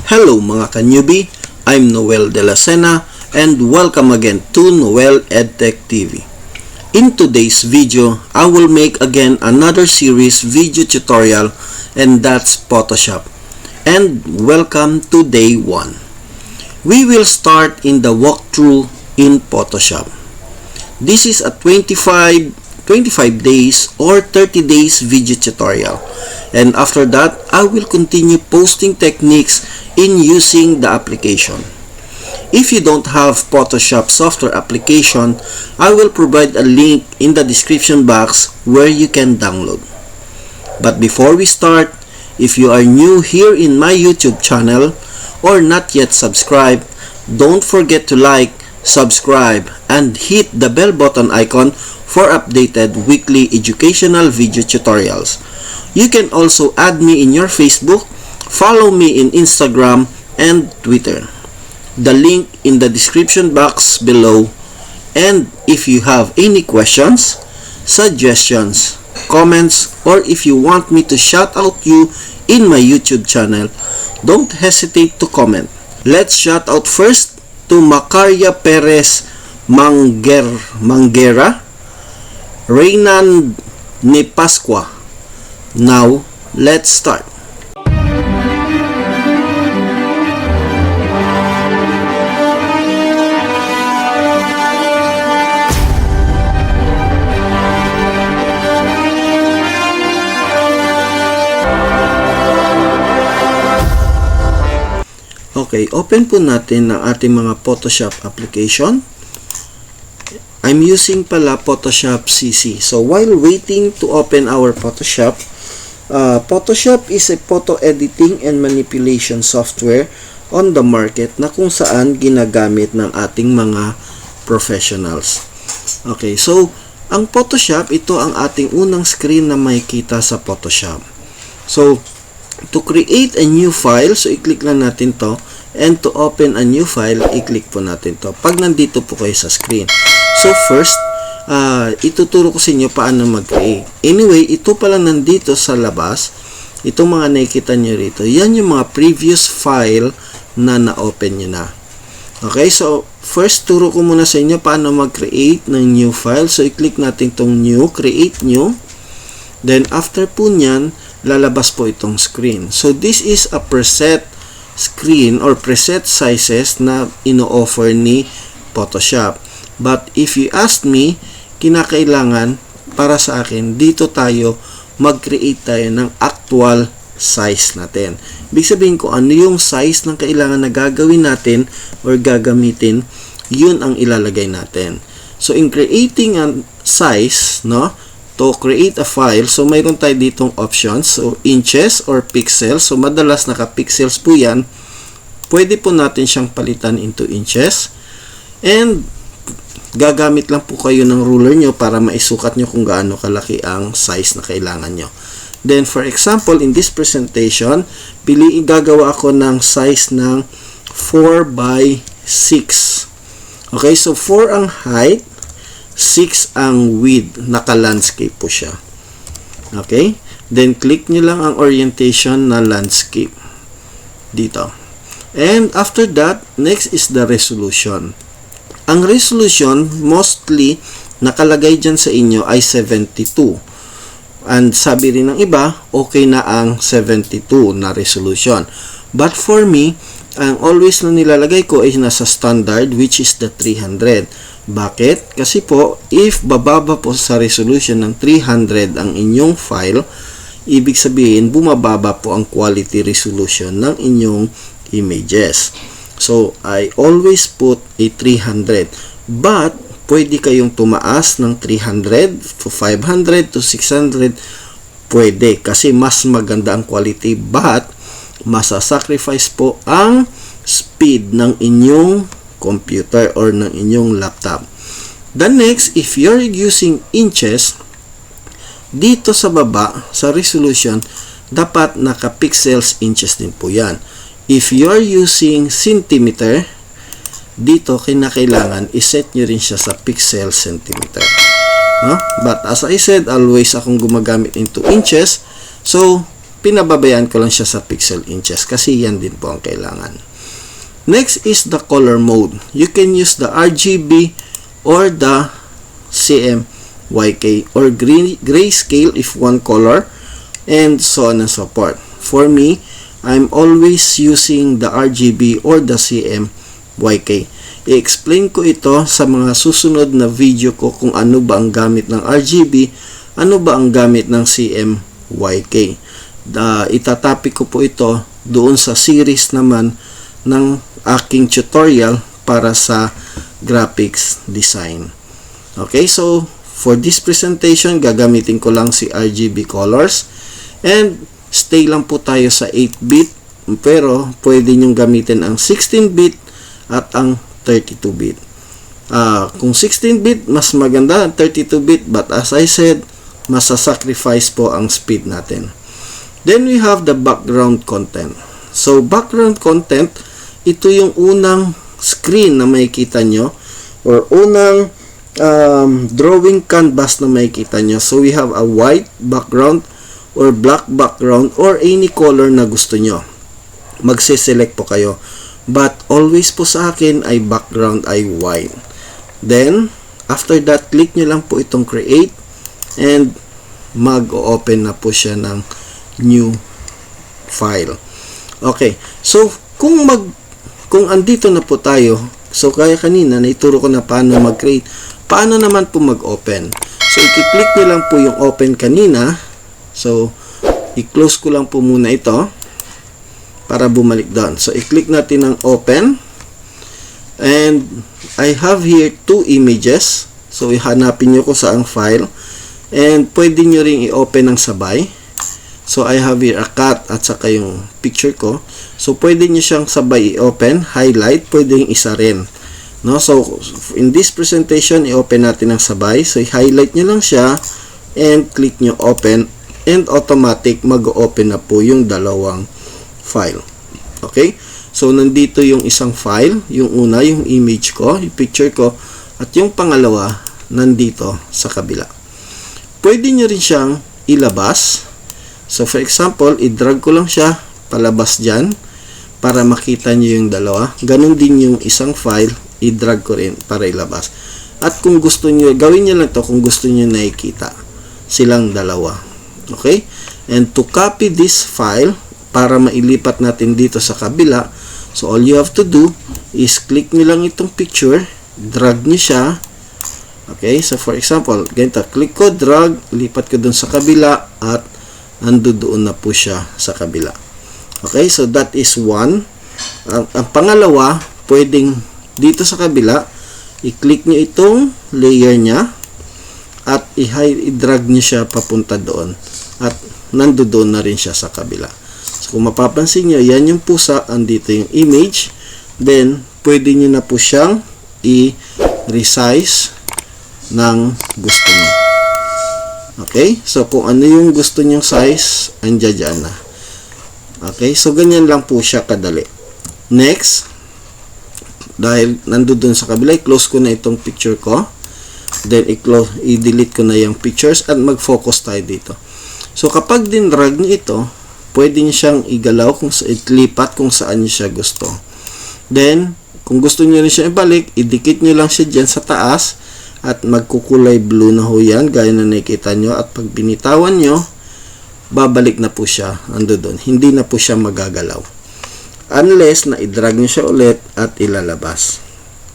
Hello mga ka-newbie, I'm Noel De La Sena and welcome again to Noel EdTech TV. In today's video, I will make again another series video tutorial and that's Photoshop. And welcome to day 1. We will start in the walkthrough in Photoshop. This is a 25 days or 30 days video tutorial. And after that, I will continue posting techniques in using the application. If you don't have Photoshop software application, I will provide a link in the description box where you can download. But before we start, if you are new here in my YouTube channel or not yet subscribed, don't forget to like, subscribe, and hit the bell button icon for updated weekly educational video tutorials. You can also add me in your Facebook, follow me in Instagram and Twitter. The link in the description box below. And if you have any questions, suggestions, comments, or if you want me to shout out you in my YouTube channel, don't hesitate to comment. Let's shout out first to Macaria Perez Mangera, Reynan Nepasqua. Now, let's start. Okay, open po natin ang ating mga Photoshop application. I'm using pala Photoshop CC. So, while waiting to open our Photoshop, Photoshop is a photo editing and manipulation software on the market na kung saan ginagamit ng ating mga professionals. Okay, so, ang Photoshop, ito ang ating unang screen na makikita sa Photoshop. So, to create a new file, so i-click lang natin to. And to open a new file, i-click po natin to pag nandito po kayo sa screen. So first, ituturo ko sa inyo paano mag-create. Anyway, ito pala nandito sa labas. Itong mga nakikita nyo rito. Yan yung mga previous file na na-open nyo na. Okay, so first, turo ko muna sa inyo paano mag-create ng new file. So i-click natin itong new, create new. Then after po nyan, lalabas po itong screen. So this is a preset screen or preset sizes na ino-offer ni Photoshop. But if you ask me, kinakailangan para sa akin, dito tayo mag-create tayo ng actual size natin. Ibig sabihin ko ano yung size ng kailangan na gagawin natin or gagamitin, yun ang ilalagay natin. So in creating a size, no, to create a file, so mayroon tayo ditong options, so inches or pixels, so madalas naka-pixels po yan, pwede po natin siyang palitan into inches, and gagamit lang po kayo ng ruler nyo para maisukat nyo kung gaano kalaki ang size na kailangan nyo. Then for example, in this presentation, gagawa ako ng size ng 4 by 6. Okay, so 4 ang height, 6 ang width, naka-landscape po siya. Okay? Then, click nyo lang ang orientation na landscape. Dito. And after that, next is the resolution. Ang resolution, mostly, nakalagay dyan sa inyo ay 72. And sabi rin ng iba, okay na ang 72 na resolution. But for me, ang always na nilalagay ko ay nasa standard, which is the 300. Bakit? Kasi po, if bababa po sa resolution ng 300 ang inyong file, ibig sabihin, bumababa po ang quality resolution ng inyong images. So, I always put a 300. But, pwede kayong tumaas ng 300 to 500 to 600. Pwede, kasi mas maganda ang quality. But, masasacrifice po ang speed ng inyong computer or ng inyong laptop. The next, if you're using inches, dito sa baba, sa resolution, dapat naka-pixels inches din po yan. If you're using centimeter, dito kinakailangan iset nyo rin siya sa pixel centimeter. But as I said, always akong gumagamit into inches. So, pinababayaan ko lang siya sa pixel inches kasi yan din po ang kailangan. Next is the color mode. You can use the RGB or the CMYK or grayscale if one color, and so on and so forth. For me, I'm always using the RGB or the CMYK. I-explain ko ito sa mga susunod na video ko kung ano ba ang gamit ng RGB, ano ba ang gamit ng CMYK. Itatopic ko po ito doon sa series naman ng aking tutorial para sa graphics design. Okay, so for this presentation, gagamitin ko lang si RGB colors, and stay lang po tayo sa 8-bit, pero pwede nyong gamitin ang 16-bit at ang 32-bit. Kung 16-bit, mas maganda ang 32-bit, but as I said, masasacrifice po ang speed natin. Then we have the background content. So background content, ito yung unang screen na makikita nyo or unang drawing canvas na makikita nyo. So we have a white background or black background or any color na gusto nyo. Magse-select po kayo. But always po sa akin ay background ay white. Then after that, click nyo lang po itong create and mag-open na po siya ng new file. Okay, so kung andito na po tayo, so kaya kanina naituro ko na paano mag-create, paano naman po mag-open. So i-click nyo lang po yung open kanina. So i-close ko lang po muna ito para bumalik doon. So i-click natin ang open, and I have here 2 images. So ihanapin nyo kung saang file, and pwede nyo ring i-open ng sabay. So I have here a cat at saka yung picture ko. So pwede nyo siyang sabay i-open, highlight, pwede yung isa rin. No? So in this presentation, i-open natin ng sabay. So i-highlight nyo lang siya and click nyo open, and automatic mag-open na po yung dalawang file. Okay? So nandito yung isang file, yung una, yung image ko, yung picture ko, at yung pangalawa, nandito sa kabila. Pwede nyo rin siyang ilabas. So for example, i-drag ko lang siya palabas dyan para makita nyo yung dalawa. Ganun din yung isang file, i-drag ko rin para ilabas. At kung gusto nyo, gawin nyo lang to kung gusto nyo nakikita silang dalawa. Okay? And to copy this file, para mailipat natin dito sa kabila, so all you have to do is click nyo lang itong picture, drag nyo siya. Okay? So for example, ganito, click ko, drag, lipat ko dun sa kabila, at nandoon na po siya sa kabila. Okay, so that is one. Ang pangalawa, pwedeng dito sa kabila, i-click nyo itong layer niya at i-drag nyo siya papunta doon at nandoon na rin siya sa kabila. So kung mapapansin nyo, yan yung pusa, andito yung image, then pwede nyo na po siyang i-resize ng gusto nyo. Okay? So, kung ano yung gusto nyong size, andyan na. Okay? So, ganyan lang po siya kadali. Next, dahil nandoon sa kabila, i-close ko na itong picture ko. Then, i-delete ko na yung pictures at mag-focus tayo dito. So, kapag din-drag nyo ito, pwede nyo siyang igalaw, itlipat kung saan nyo siya gusto. Then, kung gusto nyo rin siya ibalik, idikit nyo lang siya dyan sa taas, at magkukulay blue na ho yan, gaya na nakikita nyo, at pag binitawan nyo, babalik na po siya ando doon. Hindi na po siya magagalaw unless na i-drag nyo siya ulit at ilalabas.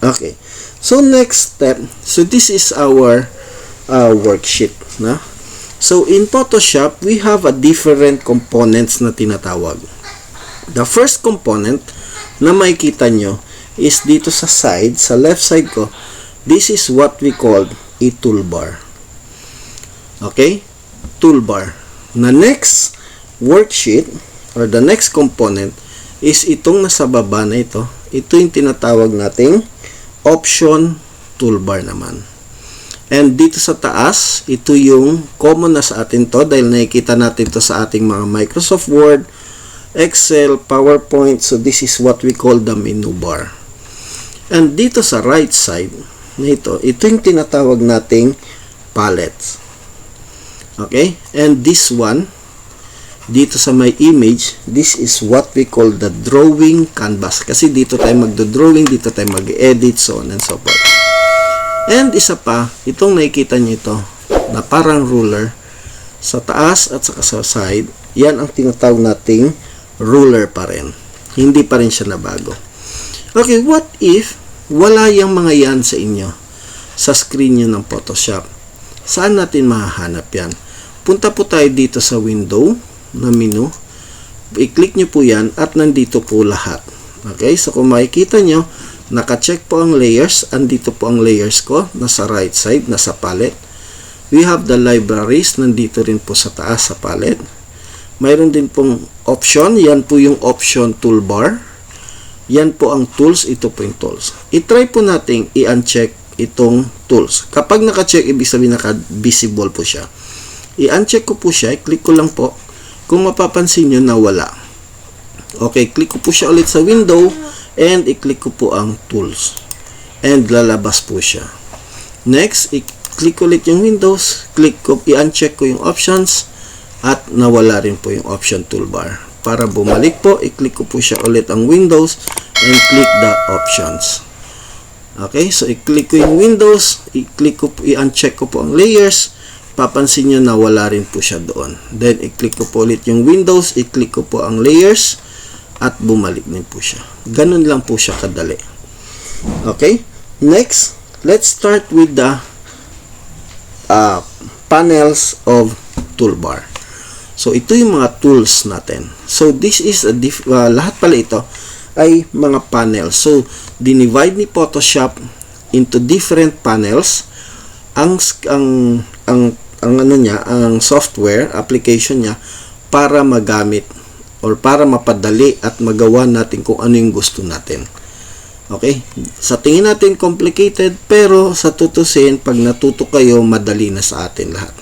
Okay, so next step, so this is our worksheet, no? So in Photoshop, we have a different components na tinatawag. The first component na makikita nyo is dito sa side, sa left side ko. This is what we call a toolbar. Okay? Toolbar. The next worksheet or the next component is itong nasa baba na ito. Ito yung tinatawag nating option toolbar naman. And dito sa taas, ito yung common na sa atin to dahil nakikita natin to sa ating mga Microsoft Word, Excel, PowerPoint. So this is what we call the menu bar. And dito sa right side, ito yung tinatawag nating palettes. Okay? And this one, dito sa my image, this is what we call the drawing canvas. Kasi dito tayo magdo-drawing, dito tayo mag-edit, so on and so forth. And isa pa, itong nakikita nyo ito, na parang ruler, sa taas at sa side, yan ang tinatawag nating ruler pa rin. Hindi pa rin siya nabago. Okay, what if wala yung mga yan sa inyo, sa screen nyo ng Photoshop? Saan natin mahahanap yan? Punta po tayo dito sa window na menu, i-click nyo po yan at nandito po lahat. Okay, so kung makikita nyo, naka-check po ang layers, andito po ang layers ko, nasa right side, nasa palette. We have the libraries, nandito rin po sa taas sa palette. Mayroon din pong option, yan po yung option toolbar. Yan po ang tools, ito po yung tools. I-try po natin i-uncheck itong tools. Kapag naka-check, ibig sabihin naka-visible po siya. I-uncheck ko po siya, i-click ko lang po. Kung mapapansin nyo na wala. Okay, click ko po siya ulit sa window and i-click ko po ang tools. And lalabas po siya. Next, i-click ulit yung windows, click ko, i-uncheck ko yung options at nawala rin po yung option toolbar. Para bumalik po, i-click ko po siya ulit ang windows and click the options. Okay, so i-click ko yung windows, i-click ko, i-uncheck ko po ang layers. Papansin nyo na wala rin po siya doon. Then, i-click ko po ulit yung windows, i-click ko po ang layers, at bumalik din po siya. Ganun lang po siya kadali. Okay? Next, let's start with the panels of toolbar. So, ito yung mga tools natin. So, this is a lahat pala ito ay mga panels. So, dinivide ni Photoshop into different panels. Ang ano niya, ang software application niya para magamit or para mapadali at magawa natin kung ano yung gusto natin. Okay? Sa tingin natin complicated, pero sa tutusin, pag natuto kayo, madali na sa atin lahat.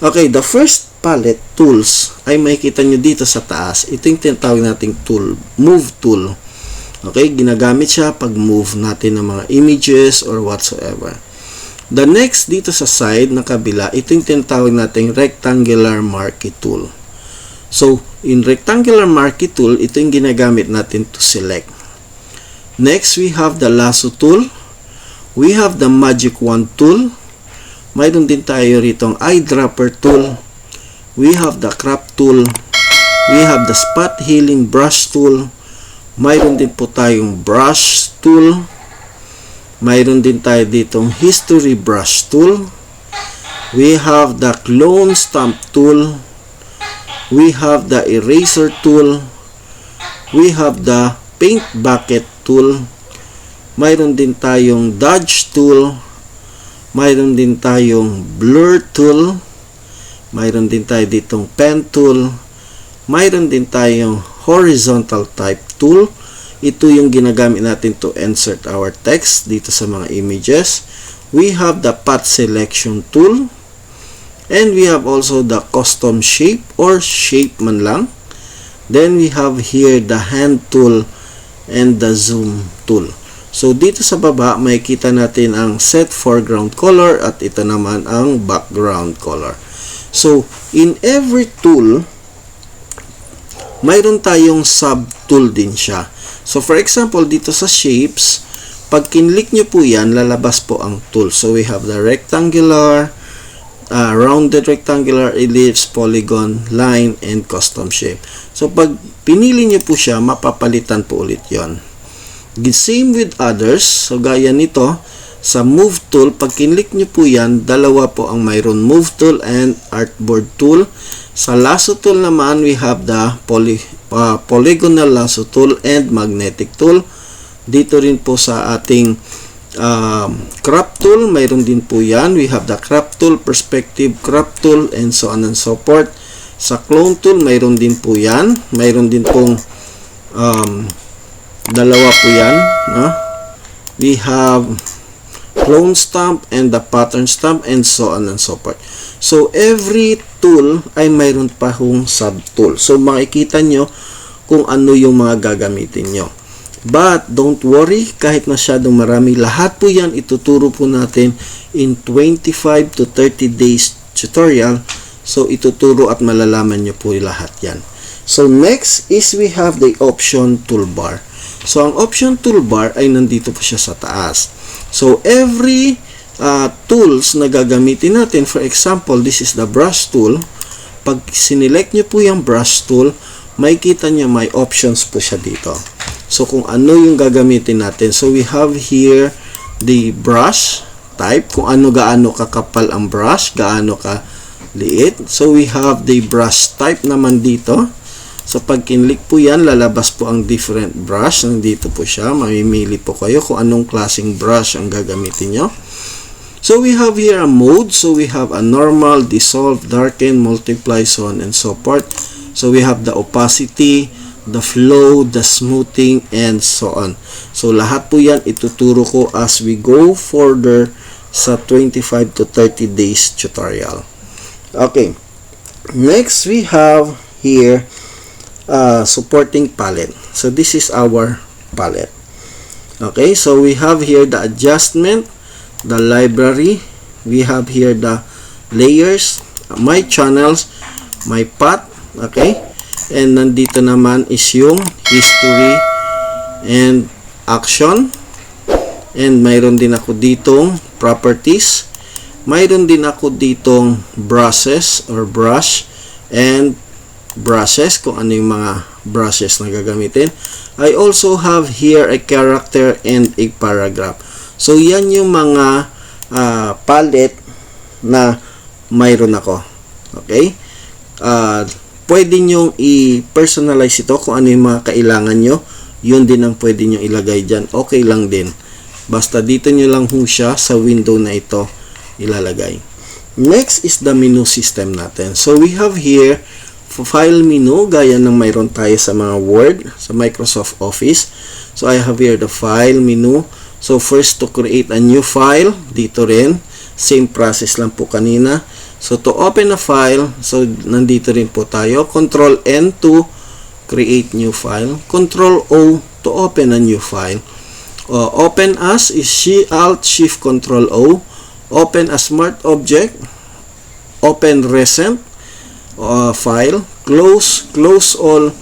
Okay, the first palette tools ay makikita nyo dito sa taas. Ito yung tinatawag nating tool, move tool. Okay, ginagamit siya pag move natin ng mga images or whatsoever. The next dito sa side na kabila, ito yung tinatawag nating rectangular marquee tool. So, in rectangular marquee tool, ito yung ginagamit natin to select. Next, we have the lasso tool. We have the magic wand tool. Mayroon din tayo rito ang eyedropper tool. We have the crop tool. We have the spot healing brush tool. Mayroon din po tayong brush tool. Mayroon din tayo ditong history brush tool. We have the clone stamp tool. We have the eraser tool. We have the paint bucket tool. Mayroon din tayong dodge tool. Mayroon din tayong blur tool. Mayroon din tayo ditong pen tool. Mayroon din tayong horizontal type tool. Ito yung ginagamit natin to insert our text dito sa mga images. We have the path selection tool. And we have also the custom shape or shape man lang. Then we have here the hand tool and the zoom tool. So dito sa baba, makikita natin ang set foreground color at ito naman ang background color. So in every tool, mayroon tayong sub tool din siya. So for example, dito sa shapes, pag kinlik nyo po yan, lalabas po ang tool. So we have the rectangular, rounded rectangular, ellipse, polygon, line, and custom shape. So pag pinili nyo po siya, mapapalitan po ulit yon. Same with others. So gaya nito, sa move tool, pag kinlik nyo po yan, dalawa po ang mayroon, move tool and artboard tool. Sa lasso tool naman, we have the polygonal lasso tool and magnetic tool. Dito rin po sa ating crop tool, mayroon din po yan. We have the crop tool, perspective crop tool, and so on and so forth. Sa clone tool, mayroon din po yan. Mayroon din pong dalawa po yan. We have clone stamp and the pattern stamp, and so on and so forth. So every tool ay mayroon pa hong sub tool. So makikita nyo kung ano yung mga gagamitin nyo. But don't worry, kahit masyadong marami, lahat po yan ituturo po natin in 25 to 30 days tutorial. So, ituturo at malalaman nyo po lahat yan. So, next is we have the option toolbar. So, ang option toolbar ay nandito po siya sa taas. So, every tools na gagamitin natin, for example, this is the brush tool. Pag sinelect nyo po yung brush tool, makikita nyo may options po siya dito. So, kung ano yung gagamitin natin. So, we have here the brush type, kung gaano kakapal ang brush, gaano ka liit. So, we have the brush type naman dito. So, pag kinlik po yan, lalabas po ang different brush. Nandito po siya. Mamimili po kayo kung anong klaseng brush ang gagamitin nyo. So, we have here a mode. So, we have a normal, dissolve, darken, multiply, so on and so forth. So, we have the opacity, the flow, the smoothing, and so on. So, lahat po yan ituturo ko as we go further sa 25 to 30 days tutorial. Okay. Next, we have here supporting palette. So, this is our palette. Okay. So, we have here the adjustment, the library, we have here the layers, my channels, my path, okay, and nandito naman is yung history and action, and mayroon din ako ditong properties, mayroon din ako ditong brushes or brush and brushes, kung ano yung mga brushes na gagamitin. I also have here a character and a paragraph. So, yan yung mga palette na mayroon ako. Okay? Pwede nyo i-personalize ito kung ano yung mga kailangan nyo. Yun din ang pwede nyo ilagay dyan. Okay lang din. Basta dito nyo lang siya sa window na ito ilalagay. Next is the menu system natin. So, we have here file menu, gaya ng mayroon tayo sa mga Word, sa Microsoft Office. So, I have here the file menu. So, first to create a new file, dito rin, same process lang po kanina. So, to open a file, so, nandito rin po tayo. Control N to create new file. Control O to open a new file. Open as is Alt Shift Control O. Open a smart object. Open recent file. Close all.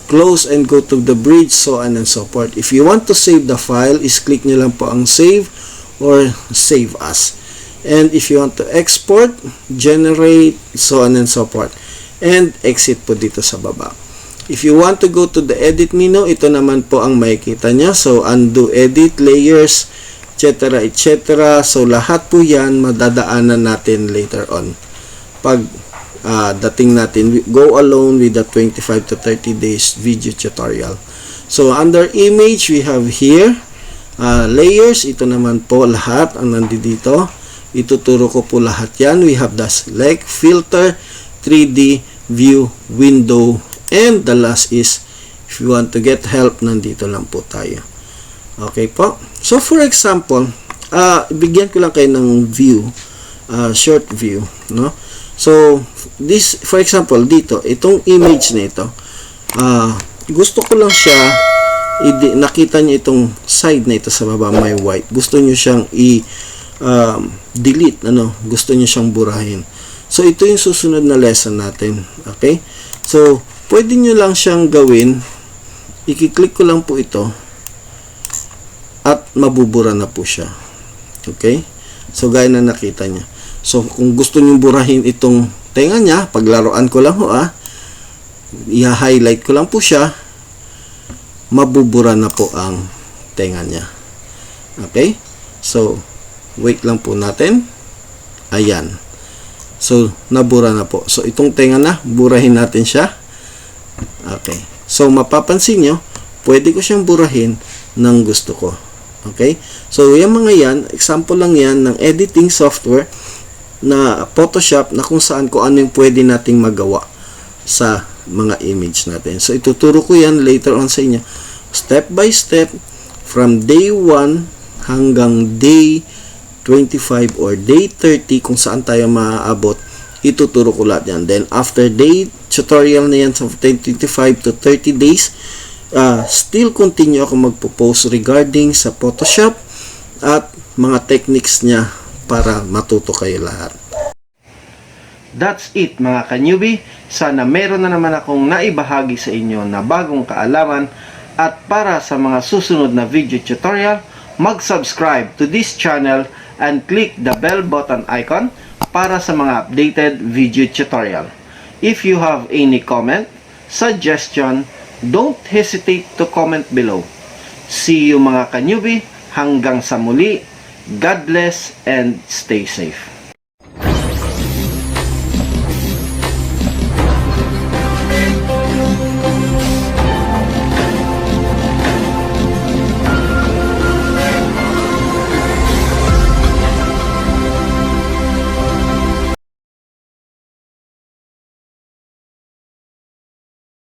Close and go to the bridge, so on and so forth. If you want to save the file, is click nyo lang po ang save or save as. And if you want to export, generate, so on and so forth. And exit po dito sa baba. If you want to go to the edit menu, ito naman po ang makikita nyo. So, undo, edit, layers, etc. etc. So, lahat po yan madadaanan natin later on. Pag dating natin, go alone with the 25 to 30 days video tutorial. So, under image, we have here layers. Ito naman po lahat ang nandito. Ituturo ko po lahat yan. We have the select, filter, 3D, view, window, and the last is, if you want to get help, nandito lang po tayo. Okay po. So, for example, bigyan ko lang kayo ng view, short view, no? So, this, for example, dito, itong image na ito, gusto ko lang siya, nakita nyo itong side na ito sa baba, may white. Gusto nyo siyang delete, gusto nyo siyang burahin. So, ito yung susunod na lesson natin. Okay? So, pwede nyo lang siyang gawin, i-click ko lang po ito, at mabubura na po siya. Okay? So, gaya na nakita nyo. So, kung gusto nyo burahin itong tenga niya, paglaruan ko lang i-highlight ko lang po siya, mabubura na po ang tenga niya. Okay? So, wait lang po natin. Ayan. So, nabura na po. So, itong tenga na, burahin natin siya. Okay. So, mapapansin nyo, pwede ko siyang burahin ng gusto ko. Okay? So, yung mga yan, example lang yan ng editing software na Photoshop, na kung saan ano yung pwede nating magawa sa mga image natin. So, ituturo ko yan later on sa inyo. Step by step, from day 1 hanggang day 25 or day 30, kung saan tayo maaabot, ituturo ko lahat yan. Then, after day tutorial na yan sa 25 to 30 days, still continue ako magpo-post regarding sa Photoshop at mga techniques niya para matuto kayo lahat. That's it mga ka-newbie. Sana meron na naman akong naibahagi sa inyo na bagong kaalaman, at para sa mga susunod na video tutorial, mag-subscribe to this channel and click the bell button icon para sa mga updated video tutorial. If you have any comment, suggestion, don't hesitate to comment below. See you mga ka-newbie. Hanggang sa muli. God bless and stay safe.